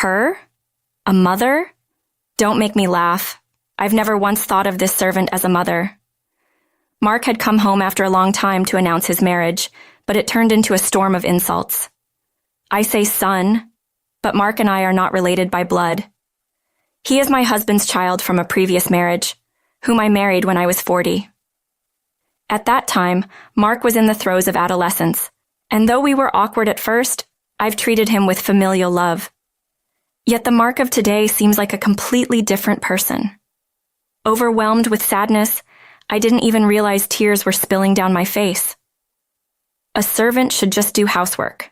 Her? A mother? Don't make me laugh. I've never once thought of this servant as a mother. Mark had come home after a long time to announce his marriage, but it turned into a storm of insults. I say son, but Mark and I are not related by blood. He is my husband's child from a previous marriage, whom I married when I was 40. At that time, Mark was in the throes of adolescence, and though we were awkward at first, I've treated him with familial love. Yet the Mark of today seems like a completely different person. Overwhelmed with sadness, I didn't even realize tears were spilling down my face. A servant should just do housework.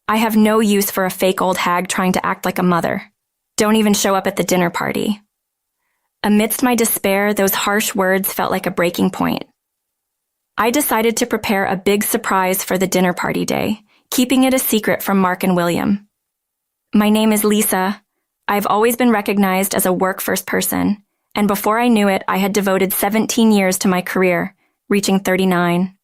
I have no use for a fake old hag trying to act like a mother. Don't even show up at the dinner party. Amidst my despair, those harsh words felt like a breaking point. I decided to prepare a big surprise for the dinner party day, keeping it a secret from Mark and William. My name is Lisa. I've always been recognized as a work-first person, and before I knew it, I had devoted 17 years to my career, reaching 39.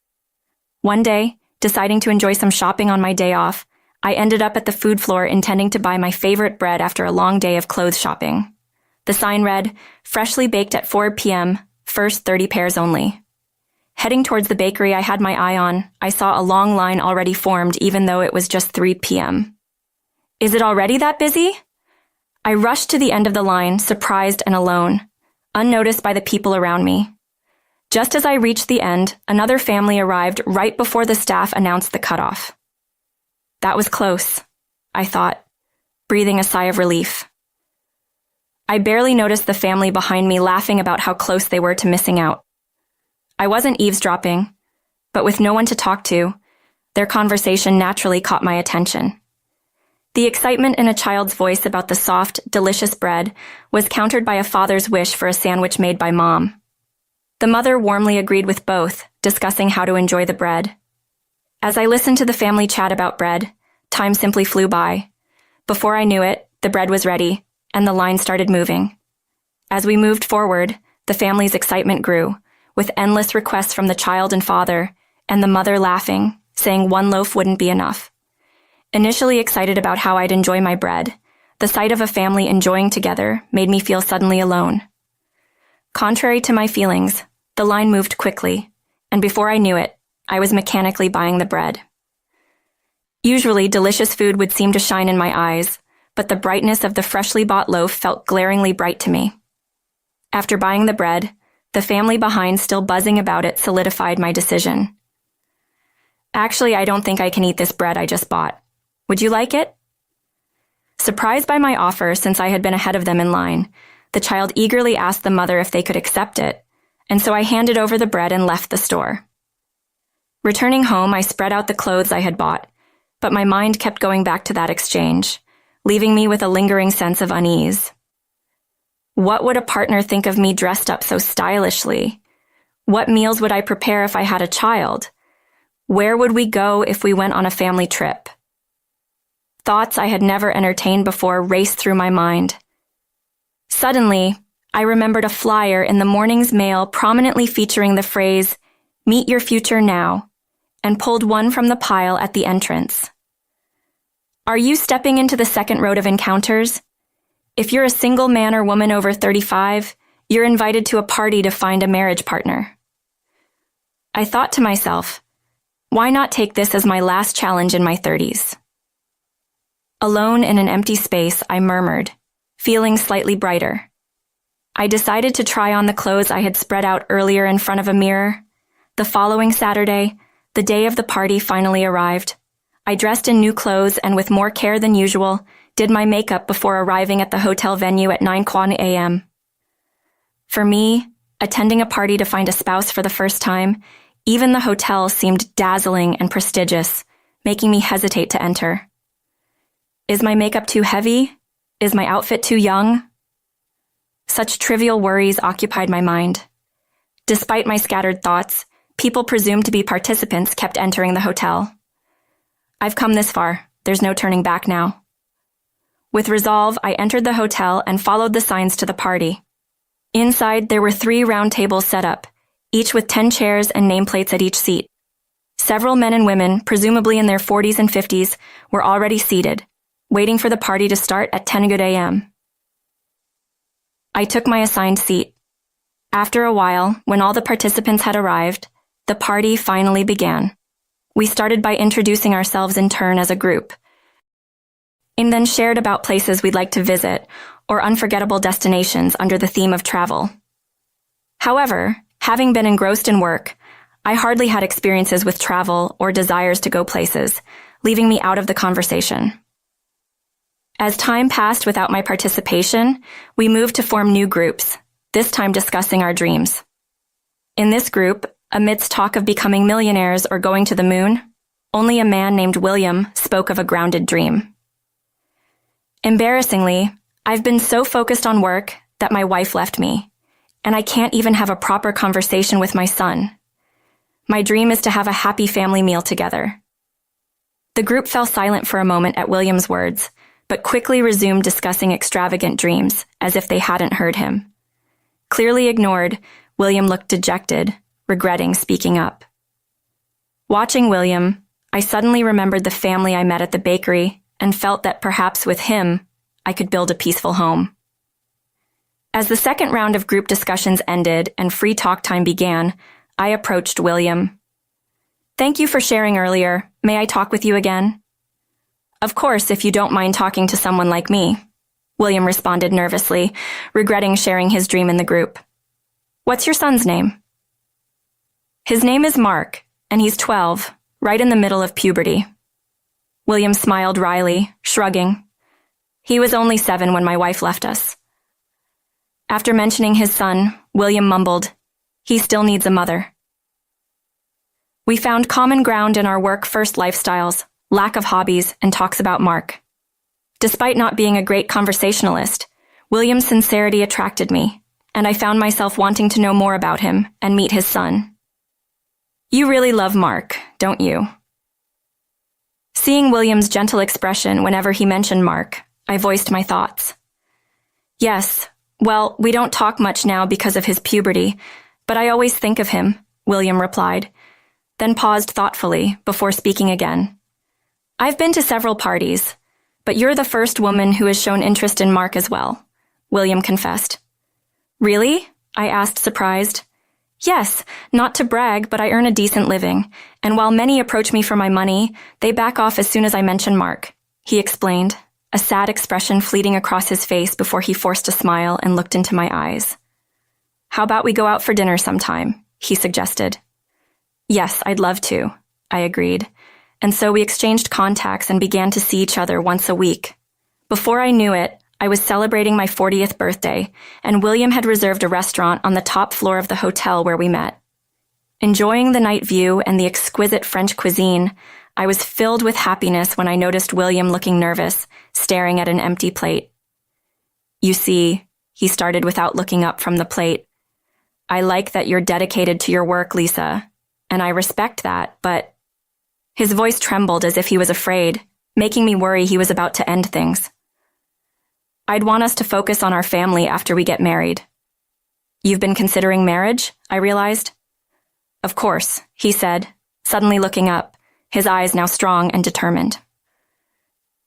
One day, deciding to enjoy some shopping on my day off, I ended up at the food floor intending to buy my favorite bread after a long day of clothes shopping. The sign read, "Freshly baked at 4 p.m., first 30 pairs only." Heading towards the bakery I had my eye on, I saw a long line already formed even though it was just 3 p.m. Is it already that busy? I rushed to the end of the line, surprised and alone, unnoticed by the people around me. Just as I reached the end, another family arrived right before the staff announced the cutoff. That was close, I thought, breathing a sigh of relief. I barely noticed the family behind me laughing about how close they were to missing out. I wasn't eavesdropping, but with no one to talk to, their conversation naturally caught my attention. The excitement in a child's voice about the soft, delicious bread was countered by a father's wish for a sandwich made by Mom. The mother warmly agreed with both, discussing how to enjoy the bread. As I listened to the family chat about bread, time simply flew by. Before I knew it, the bread was ready, and the line started moving. As we moved forward, the family's excitement grew, with endless requests from the child and father, and the mother laughing, saying one loaf wouldn't be enough. Initially excited about how I'd enjoy my bread, the sight of a family enjoying together made me feel suddenly alone. Contrary to my feelings, the line moved quickly, and before I knew it, I was mechanically buying the bread. Usually, delicious food would seem to shine in my eyes, but the brightness of the freshly bought loaf felt glaringly bright to me. After buying the bread, the family behind still buzzing about it solidified my decision. Actually, I don't think I can eat this bread I just bought. Would you like it? Surprised by my offer, since I had been ahead of them in line, the child eagerly asked the mother if they could accept it, and so I handed over the bread and left the store. Returning home, I spread out the clothes I had bought, but my mind kept going back to that exchange, leaving me with a lingering sense of unease. What would a partner think of me dressed up so stylishly? What meals would I prepare if I had a child? Where would we go if we went on a family trip? Thoughts I had never entertained before raced through my mind. Suddenly, I remembered a flyer in the morning's mail prominently featuring the phrase, "Meet your future now," and pulled one from the pile at the entrance. Are you stepping into the second road of encounters? If you're a single man or woman over 35, you're invited to a party to find a marriage partner. I thought to myself, why not take this as my last challenge in my 30s? Alone in an empty space, I murmured, feeling slightly brighter. I decided to try on the clothes I had spread out earlier in front of a mirror. The following Saturday, the day of the party finally arrived. I dressed in new clothes and with more care than usual, did my makeup before arriving at the hotel venue at 9 a.m. For me, attending a party to find a spouse for the first time, even the hotel seemed dazzling and prestigious, making me hesitate to enter. Is my makeup too heavy? Is my outfit too young? Such trivial worries occupied my mind. Despite my scattered thoughts, people presumed to be participants kept entering the hotel. I've come this far. There's no turning back now. With resolve, I entered the hotel and followed the signs to the party. Inside, there were 3 round tables set up, each with 10 chairs and nameplates at each seat. Several men and women, presumably in their 40s and 50s, were already seated, waiting for the party to start at 10 good a.m. I took my assigned seat. After a while, when all the participants had arrived, the party finally began. We started by introducing ourselves in turn as a group, and then shared about places we'd like to visit or unforgettable destinations under the theme of travel. However, having been engrossed in work, I hardly had experiences with travel or desires to go places, leaving me out of the conversation. As time passed without my participation, we moved to form new groups, this time discussing our dreams. In this group, amidst talk of becoming millionaires or going to the moon, only a man named William spoke of a grounded dream. Embarrassingly, I've been so focused on work that my wife left me, and I can't even have a proper conversation with my son. My dream is to have a happy family meal together. The group fell silent for a moment at William's words, but quickly resumed discussing extravagant dreams, as if they hadn't heard him. Clearly ignored, William looked dejected, regretting speaking up. Watching William, I suddenly remembered the family I met at the bakery and felt that perhaps with him, I could build a peaceful home. As the second round of group discussions ended and free talk time began, I approached William. "Thank you for sharing earlier. May I talk with you again?" "Of course, if you don't mind talking to someone like me," William responded nervously, regretting sharing his dream in the group. "What's your son's name?" "His name is Mark, and he's 12, right in the middle of puberty." William smiled wryly, shrugging. "He was only 7 when my wife left us." After mentioning his son, William mumbled, "He still needs a mother." We found common ground in our work-first lifestyles, lack of hobbies, and talks about Mark. Despite not being a great conversationalist, William's sincerity attracted me, and I found myself wanting to know more about him and meet his son. "You really love Mark, don't you?" Seeing William's gentle expression whenever he mentioned Mark, I voiced my thoughts. "Yes, well, we don't talk much now because of his puberty, but I always think of him," William replied, then paused thoughtfully before speaking again. "I've been to several parties, but you're the first woman who has shown interest in Mark as well," William confessed. "Really?" I asked, surprised. "Yes, not to brag, but I earn a decent living, and while many approach me for my money, they back off as soon as I mention Mark," he explained, a sad expression fleeting across his face before he forced a smile and looked into my eyes. "How about we go out for dinner sometime?" he suggested. "Yes, I'd love to," I agreed, and so we exchanged contacts and began to see each other once a week. Before I knew it, I was celebrating my 40th birthday, and William had reserved a restaurant on the top floor of the hotel where we met. Enjoying the night view and the exquisite French cuisine, I was filled with happiness when I noticed William looking nervous, staring at an empty plate. "You see," he started without looking up from the plate, "I like that you're dedicated to your work, Lisa, and I respect that, but—" His voice trembled as if he was afraid, making me worry he was about to end things. "I'd want us to focus on our family after we get married." "You've been considering marriage?" I realized. "Of course," he said, suddenly looking up, his eyes now strong and determined.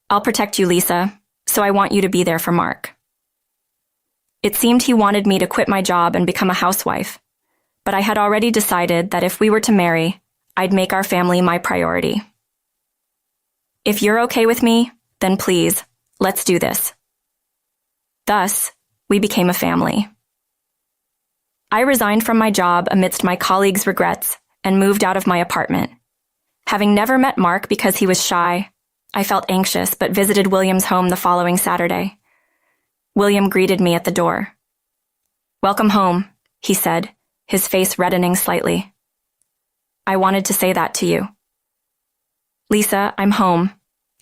"I'll protect you, Lisa, so I want you to be there for Mark." It seemed he wanted me to quit my job and become a housewife, but I had already decided that if we were to marry, I'd make our family my priority. "If you're okay with me, then please, let's do this." Thus, we became a family. I resigned from my job amidst my colleagues' regrets and moved out of my apartment. Having never met Mark because he was shy, I felt anxious but visited William's home the following Saturday. William greeted me at the door. "Welcome home," he said, his face reddening slightly. "I wanted to say that to you." "Lisa, I'm home,"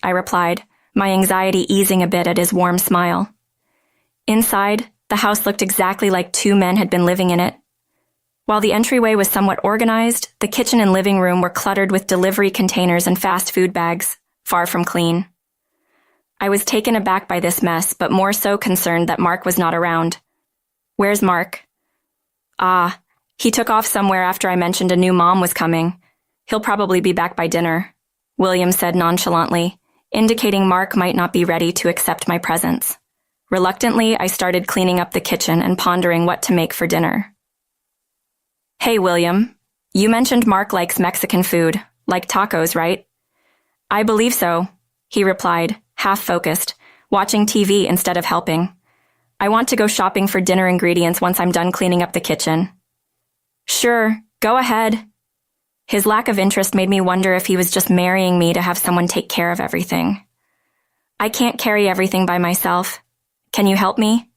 I replied, my anxiety easing a bit at his warm smile. Inside, the house looked exactly like 2 men had been living in it. While the entryway was somewhat organized, the kitchen and living room were cluttered with delivery containers and fast food bags, far from clean. I was taken aback by this mess, but more so concerned that Mark was not around. "Where's Mark?" "Ah, he took off somewhere after I mentioned a new mom was coming. He'll probably be back by dinner," William said nonchalantly, indicating Mark might not be ready to accept my presence. Reluctantly, I started cleaning up the kitchen and pondering what to make for dinner. "Hey, William, you mentioned Mark likes Mexican food, like tacos, right?" "I believe so," he replied, half-focused, watching TV instead of helping. "I want to go shopping for dinner ingredients once I'm done cleaning up the kitchen." "Sure, go ahead." His lack of interest made me wonder if he was just marrying me to have someone take care of everything. "I can't carry everything by myself. Can you help me?"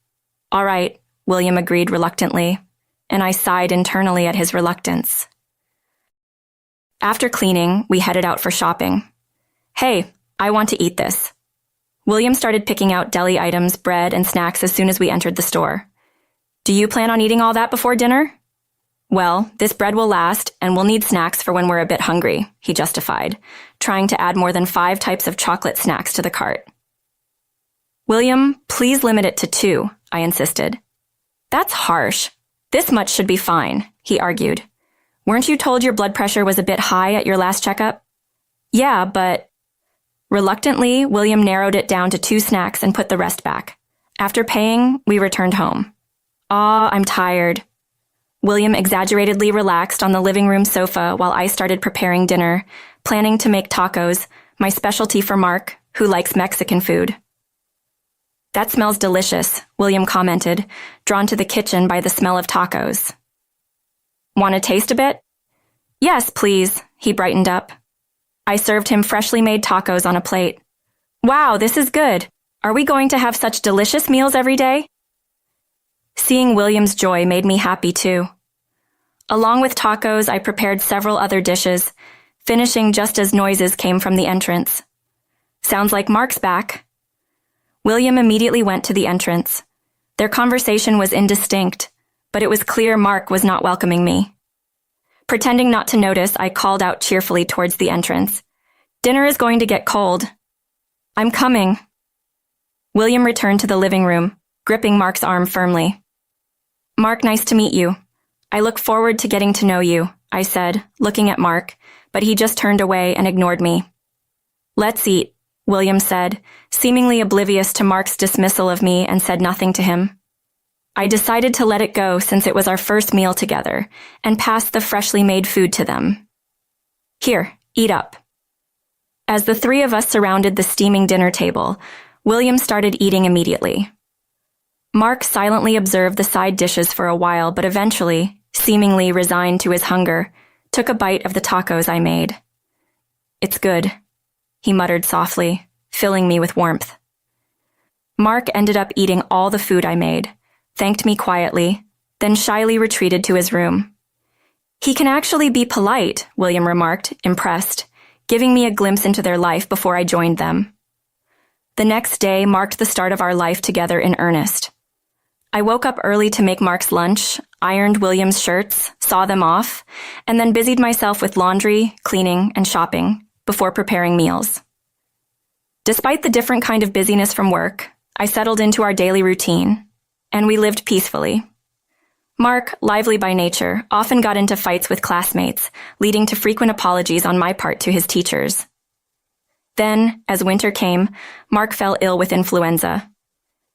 "All right," William agreed reluctantly, and I sighed internally at his reluctance. After cleaning, we headed out for shopping. "Hey, I want to eat this." William started picking out deli items, bread, and snacks as soon as we entered the store. "Do you plan on eating all that before dinner?" "Well, this bread will last, and we'll need snacks for when we're a bit hungry," he justified, trying to add more than 5 types of chocolate snacks to the cart. "William, please limit it to 2, I insisted. "That's harsh. This much should be fine," he argued. "Weren't you told your blood pressure was a bit high at your last checkup?" "Yeah, but..." Reluctantly, William narrowed it down to 2 snacks and put the rest back. After paying, we returned home. I'm tired." William exaggeratedly relaxed on the living room sofa while I started preparing dinner, planning to make tacos, my specialty for Mark, who likes Mexican food. "That smells delicious," William commented, drawn to the kitchen by the smell of tacos. "Want to taste a bit?" "Yes, please," he brightened up. I served him freshly made tacos on a plate. "Wow, this is good. Are we going to have such delicious meals every day?" Seeing William's joy made me happy too. Along with tacos, I prepared several other dishes, finishing just as noises came from the entrance. "Sounds like Mark's back." William immediately went to the entrance. Their conversation was indistinct, but it was clear Mark was not welcoming me. Pretending not to notice, I called out cheerfully towards the entrance. "Dinner is going to get cold." "I'm coming." William returned to the living room, gripping Mark's arm firmly. "Mark, nice to meet you. I look forward to getting to know you," I said, looking at Mark, but he just turned away and ignored me. "Let's eat," William said, seemingly oblivious to Mark's dismissal of me, and said nothing to him. I decided to let it go since it was our first meal together, and passed the freshly made food to them. "Here, eat up." As the 3 of us surrounded the steaming dinner table, William started eating immediately. Mark silently observed the side dishes for a while, but eventually, seemingly resigned to his hunger, took a bite of the tacos I made. "It's good," he muttered softly, filling me with warmth. Mark ended up eating all the food I made, thanked me quietly, then shyly retreated to his room. "He can actually be polite," William remarked, impressed, giving me a glimpse into their life before I joined them. The next day marked the start of our life together in earnest. I woke up early to make Mark's lunch, ironed William's shirts, saw them off, and then busied myself with laundry, cleaning, and shopping before preparing meals. Despite the different kind of busyness from work, I settled into our daily routine, and we lived peacefully. Mark, lively by nature, often got into fights with classmates, leading to frequent apologies on my part to his teachers. Then, as winter came, Mark fell ill with influenza.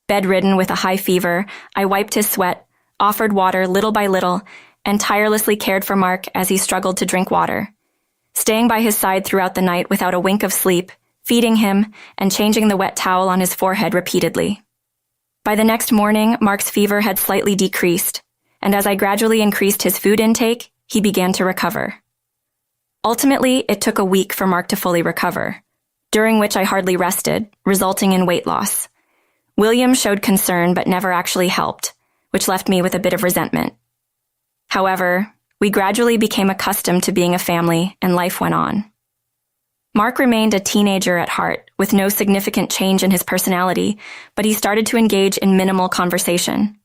Bedridden with a high fever, I wiped his sweat, offered water little by little, and tirelessly cared for Mark as he struggled to drink water, staying by his side throughout the night without a wink of sleep, feeding him, and changing the wet towel on his forehead repeatedly. By the next morning, Mark's fever had slightly decreased, and as I gradually increased his food intake, he began to recover. Ultimately, it took a week for Mark to fully recover, during which I hardly rested, resulting in weight loss. William showed concern but never actually helped, which left me with a bit of resentment. However, we gradually became accustomed to being a family, and life went on. Mark remained a teenager at heart, with no significant change in his personality, but he started to engage in minimal conversation.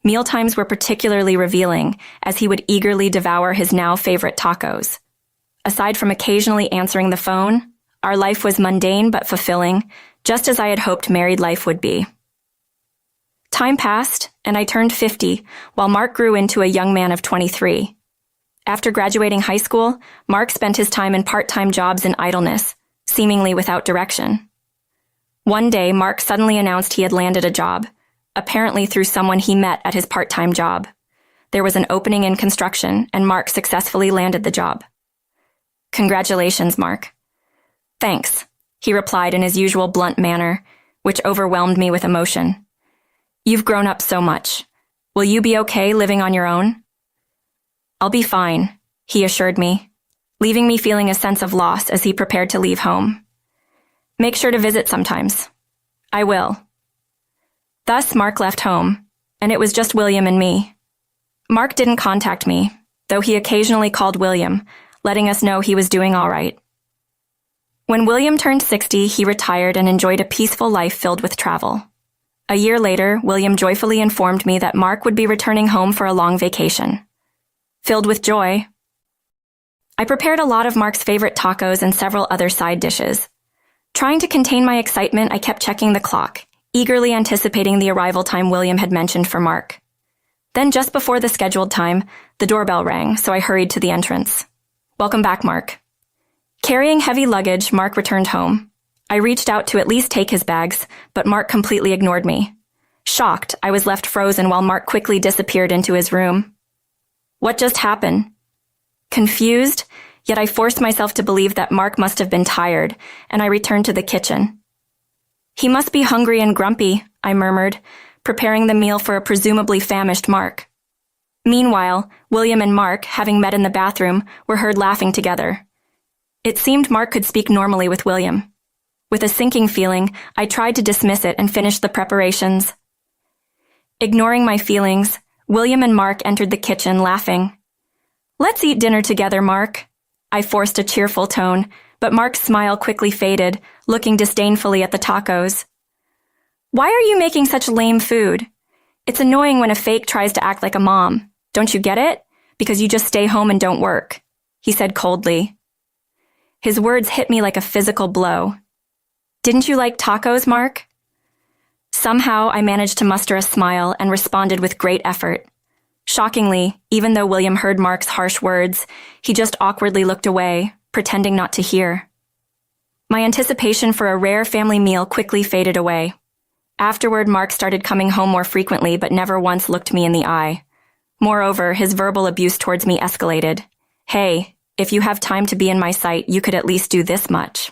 Mealtimes were particularly revealing, as he would eagerly devour his now favorite tacos. Aside from occasionally answering the phone, our life was mundane but fulfilling, just as I had hoped married life would be. Time passed, and I turned 50, while Mark grew into a young man of 23. After graduating high school, Mark spent his time in part-time jobs in idleness, seemingly without direction. One day, Mark suddenly announced he had landed a job, apparently through someone he met at his part-time job. There was an opening in construction, and Mark successfully landed the job. "Congratulations, Mark." "Thanks," he replied in his usual blunt manner, which overwhelmed me with emotion. "You've grown up so much. Will you be okay living on your own?" "I'll be fine," he assured me, leaving me feeling a sense of loss as he prepared to leave home. "Make sure to visit sometimes." "I will." Thus, Mark left home, and it was just William and me. Mark didn't contact me, though he occasionally called William, letting us know he was doing all right. When William turned 60, he retired and enjoyed a peaceful life filled with travel. A year later, William joyfully informed me that Mark would be returning home for a long vacation. Filled with joy, I prepared a lot of Mark's favorite tacos and several other side dishes. Trying to contain my excitement, I kept checking the clock, eagerly anticipating the arrival time William had mentioned for Mark. Then, just before the scheduled time, the doorbell rang, so I hurried to the entrance. "Welcome back, Mark." Carrying heavy luggage, Mark returned home. I reached out to at least take his bags, but Mark completely ignored me. Shocked, I was left frozen while Mark quickly disappeared into his room. What just happened? Confused, yet I forced myself to believe that Mark must have been tired, and I returned to the kitchen. "He must be hungry and grumpy," I murmured, preparing the meal for a presumably famished Mark. Meanwhile, William and Mark, having met in the bathroom, were heard laughing together. It seemed Mark could speak normally with William. With a sinking feeling, I tried to dismiss it and finish the preparations. Ignoring my feelings, William and Mark entered the kitchen, laughing. "Let's eat dinner together, Mark." I forced a cheerful tone, but Mark's smile quickly faded, looking disdainfully at the tacos. "Why are you making such lame food? It's annoying when a fake tries to act like a mom. Don't you get it? Because you just stay home and don't work," he said coldly. His words hit me like a physical blow. "Didn't you like tacos, Mark?" Somehow, I managed to muster a smile and responded with great effort. Shockingly, even though William heard Mark's harsh words, he just awkwardly looked away, pretending not to hear. My anticipation for a rare family meal quickly faded away. Afterward, Mark started coming home more frequently, but never once looked me in the eye. Moreover, his verbal abuse towards me escalated. "Hey, if you have time to be in my sight, you could at least do this much."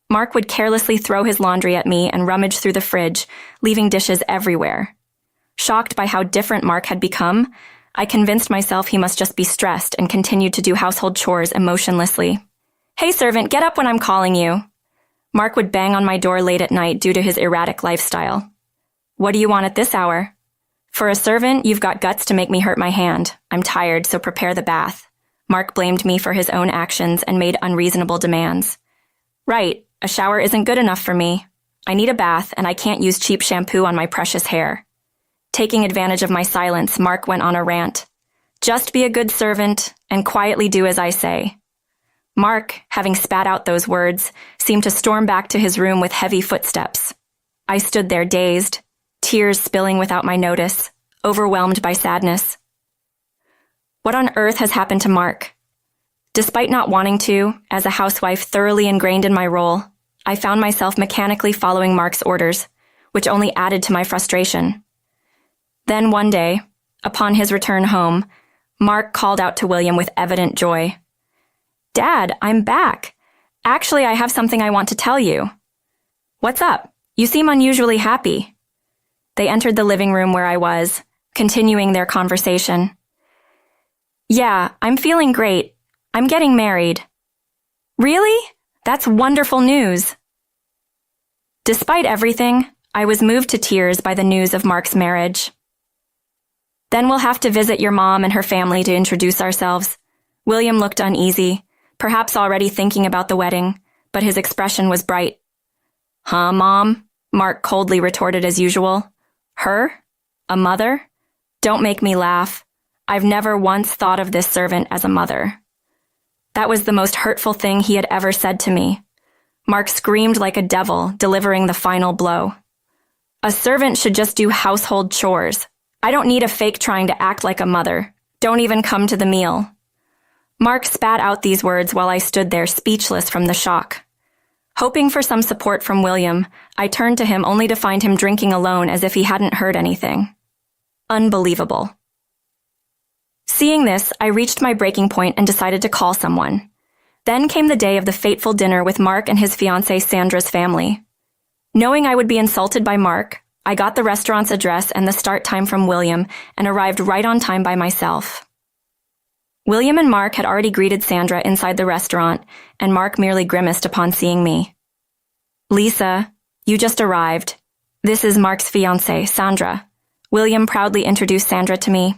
Mark would carelessly throw his laundry at me and rummage through the fridge, leaving dishes everywhere. Shocked by how different Mark had become, I convinced myself he must just be stressed and continued to do household chores emotionlessly. "Hey, servant, get up when I'm calling you." Mark would bang on my door late at night due to his erratic lifestyle. "What do you want at this hour?" "For a servant, you've got guts to make me hurt my hand. I'm tired, so prepare the bath." Mark blamed me for his own actions and made unreasonable demands. "Right, a shower isn't good enough for me. I need a bath, and I can't use cheap shampoo on my precious hair." Taking advantage of my silence, Mark went on a rant. "Just be a good servant and quietly do as I say." Mark, having spat out those words, seemed to storm back to his room with heavy footsteps. I stood there dazed, tears spilling without my notice, overwhelmed by sadness. What on earth has happened to Mark? Despite not wanting to, as a housewife thoroughly ingrained in my role, I found myself mechanically following Mark's orders, which only added to my frustration. Then one day, upon his return home, Mark called out to William with evident joy. "Dad, I'm back. Actually, I have something I want to tell you." "What's up? You seem unusually happy." They entered the living room where I was, continuing their conversation. "Yeah, I'm feeling great. I'm getting married." "Really? That's wonderful news." Despite everything, I was moved to tears by the news of Mark's marriage. "Then we'll have to visit your mom and her family to introduce ourselves." William looked uneasy, perhaps already thinking about the wedding, but his expression was bright. "Huh, Mom?" Mark coldly retorted as usual. "Her? A mother? Don't make me laugh. I've never once thought of this servant as a mother." That was the most hurtful thing he had ever said to me. Mark screamed like a devil, delivering the final blow. "A servant should just do household chores. I don't need a fake trying to act like a mother. Don't even come to the meal." Mark spat out these words while I stood there speechless from the shock. Hoping for some support from William, I turned to him only to find him drinking alone as if he hadn't heard anything. Unbelievable. Seeing this, I reached my breaking point and decided to call someone. Then came the day of the fateful dinner with Mark and his fiancée Sandra's family. Knowing I would be insulted by Mark, I got the restaurant's address and the start time from William and arrived right on time by myself. William and Mark had already greeted Sandra inside the restaurant, and Mark merely grimaced upon seeing me. "Lisa, you just arrived. This is Mark's fiancée, Sandra." William proudly introduced Sandra to me.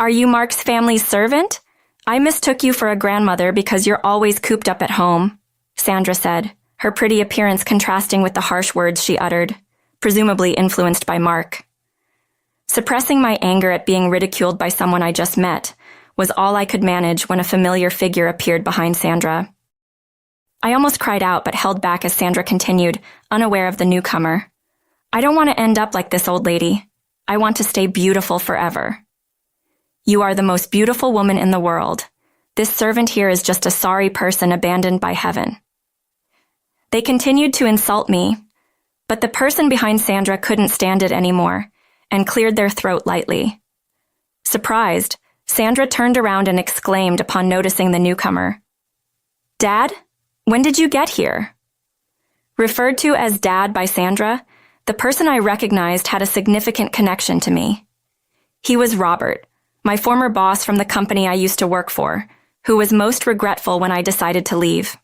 "Are you Mark's family's servant? I mistook you for a grandmother because you're always cooped up at home," Sandra said, her pretty appearance contrasting with the harsh words she uttered, presumably influenced by Mark. Suppressing my anger at being ridiculed by someone I just met was all I could manage when a familiar figure appeared behind Sandra. I almost cried out but held back as Sandra continued, unaware of the newcomer. "I don't want to end up like this old lady. I want to stay beautiful forever." "You are the most beautiful woman in the world. This servant here is just a sorry person abandoned by heaven." They continued to insult me, but the person behind Sandra couldn't stand it anymore and cleared their throat lightly. Surprised, Sandra turned around and exclaimed upon noticing the newcomer, "Dad, when did you get here?" Referred to as Dad by Sandra, the person I recognized had a significant connection to me. He was Robert, my former boss from the company I used to work for, who was most regretful when I decided to leave.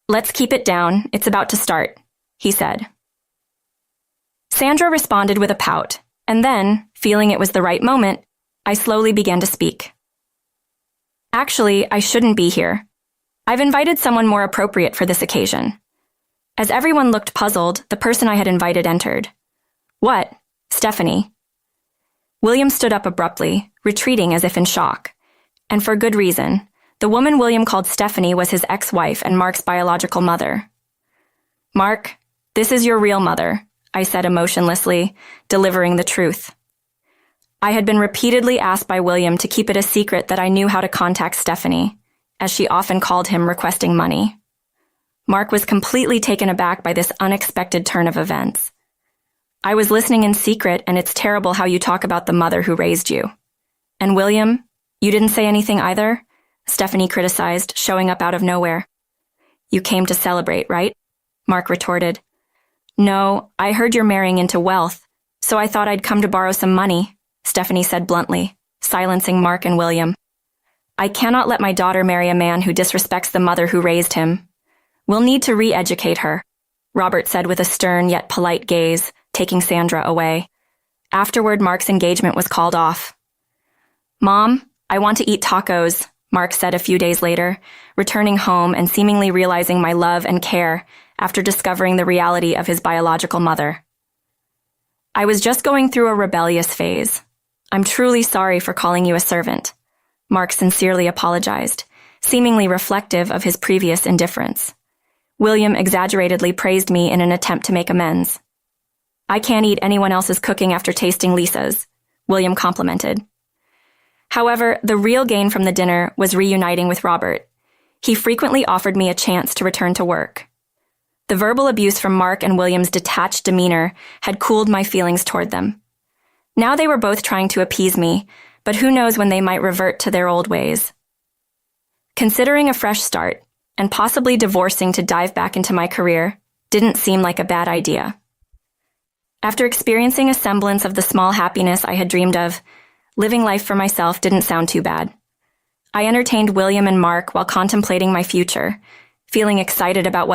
"Let's keep it down, it's about to start," he said. Sandra responded with a pout, and then, feeling it was the right moment, I slowly began to speak. "Actually, I shouldn't be here. I've invited someone more appropriate for this occasion." As everyone looked puzzled, the person I had invited entered. "What? Stephanie." William stood up abruptly, retreating as if in shock. And for good reason. The woman William called Stephanie was his ex-wife and Mark's biological mother. "Mark, this is your real mother," I said emotionlessly, delivering the truth. I had been repeatedly asked by William to keep it a secret that I knew how to contact Stephanie, as she often called him requesting money. Mark was completely taken aback by this unexpected turn of events. "I was listening in secret, and it's terrible how you talk about the mother who raised you." "And William, you didn't say anything either?" Stephanie criticized, showing up out of nowhere. "You came to celebrate, right?" Mark retorted. "No, I heard you're marrying into wealth, so I thought I'd come to borrow some money," Stephanie said bluntly, silencing Mark and William. "I cannot let my daughter marry a man who disrespects the mother who raised him. We'll need to re-educate her," Robert said with a stern yet polite gaze, taking Sandra away. Afterward, Mark's engagement was called off. "Mom, I want to eat tacos," Mark said a few days later, returning home and seemingly realizing my love and care after discovering the reality of his biological mother. "I was just going through a rebellious phase. I'm truly sorry for calling you a servant," Mark sincerely apologized, seemingly reflective of his previous indifference. William exaggeratedly praised me in an attempt to make amends. "I can't eat anyone else's cooking after tasting Lisa's," William complimented. However, the real gain from the dinner was reuniting with Robert. He frequently offered me a chance to return to work. The verbal abuse from Mark and William's detached demeanor had cooled my feelings toward them. Now they were both trying to appease me, but who knows when they might revert to their old ways. Considering a fresh start, and possibly divorcing to dive back into my career, didn't seem like a bad idea. After experiencing a semblance of the small happiness I had dreamed of, living life for myself didn't sound too bad. I entertained William and Mark while contemplating my future, feeling excited about what